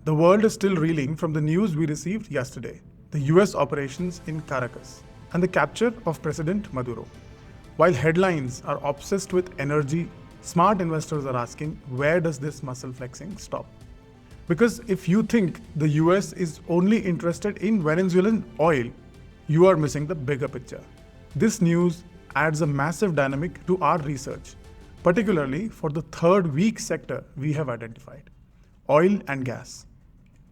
The world is still reeling from the news we received yesterday, the US operations in Caracas, and the capture of President Maduro. While headlines are obsessed with energy, smart investors are asking, where does this muscle flexing stop? Because if you think the US is only interested in Venezuelan oil, you are missing the bigger picture. This news adds a massive dynamic to our research, particularly for the third weak sector we have identified, oil and gas.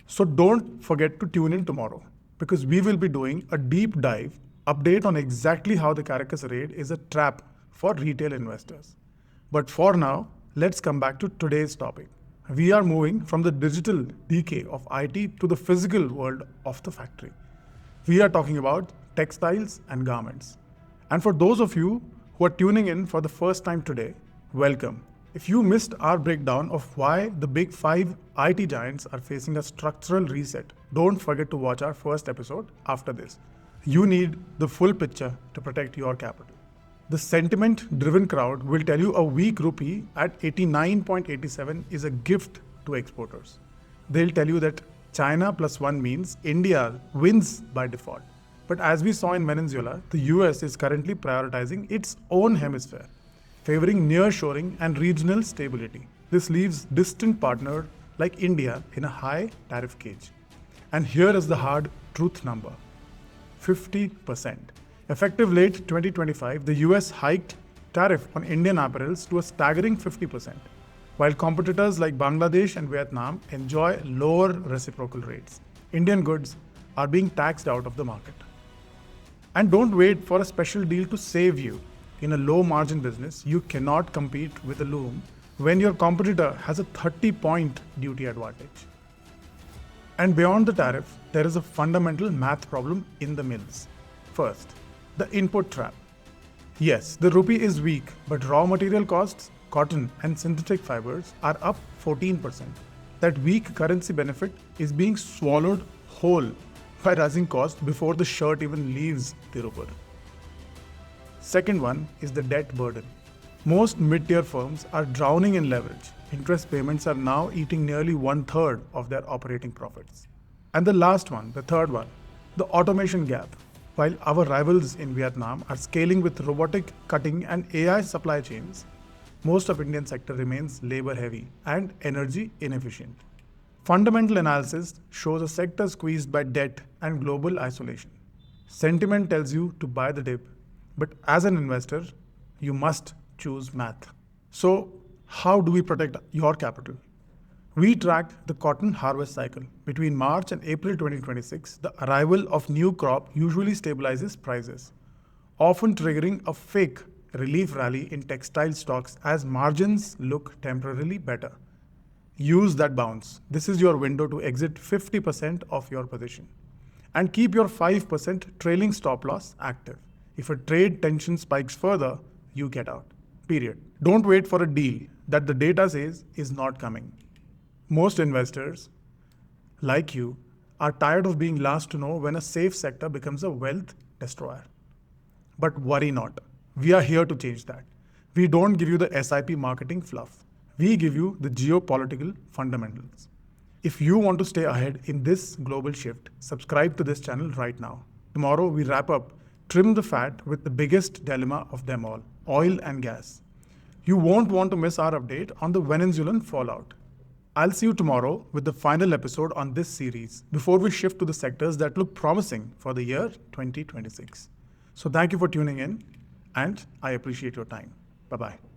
So don't forget to tune in tomorrow, because we will be doing a deep dive update on exactly how the Caracas raid is a trap for retail investors. But for now, let's come back to today's topic. We are moving from the digital decay of IT to the physical world of the factory. We are talking about textiles and garments. And for those of you who are tuning in for the first time today, welcome. If you missed our breakdown of why the big 5 IT giants are facing a structural reset, don't forget to watch our first episode after this. You need the full picture to protect your capital. The sentiment-driven crowd will tell you a weak rupee at 89.87 is a gift to exporters. They'll tell you that China +1 means India wins by default. But as we saw in Venezuela, the US is currently prioritizing its own hemisphere, favoring nearshoring and regional stability. This leaves distant partners like India in a high tariff cage. And here is the hard truth number: 50%. Effective late 2025, the US hiked tariff on Indian apparels to a staggering 50%, while competitors like Bangladesh and Vietnam enjoy lower reciprocal rates. Indian goods are being taxed out of the market. And don't wait for a special deal to save you. In a low-margin business, you cannot compete with a loom when your competitor has a 30-point duty advantage. And beyond the tariff, there is a fundamental math problem in the mills. First, the input trap. Yes, the rupee is weak, but raw material costs, cotton and synthetic fibers are up 14%. That weak currency benefit is being swallowed whole by rising costs before the shirt even leaves Tirupur. Second one is the debt burden. Most mid-tier firms are drowning in leverage. Interest payments are now eating nearly 1/3 of their operating profits. And the last one, the third one, the automation gap. While our rivals in Vietnam are scaling with robotic cutting and AI supply chains, most of Indian sector remains labor heavy and energy inefficient. Fundamental analysis shows a sector squeezed by debt and global isolation. Sentiment tells you to buy the dip, but as an investor, you must choose math. So, how do we protect your capital? We tracked the cotton harvest cycle. Between March and April 2026, the arrival of new crop usually stabilizes prices, often triggering a fake relief rally in textile stocks as margins look temporarily better. Use that bounce. This is your window to exit 50% of your position. And keep your 5% trailing stop loss active. If a trade tension spikes further, you get out. Period. Don't wait for a deal that the data says is not coming. Most investors, like you, are tired of being last to know when a safe sector becomes a wealth destroyer. But worry not. We are here to change that. We don't give you the SIP marketing fluff. We give you the geopolitical fundamentals. If you want to stay ahead in this global shift, subscribe to this channel right now. Tomorrow we wrap up, trim the fat with the biggest dilemma of them all, oil and gas. You won't want to miss our update on the Venezuelan fallout. I'll see you tomorrow with the final episode on this series before we shift to the sectors that look promising for the year 2026. So thank you for tuning in, and I appreciate your time. Bye-bye.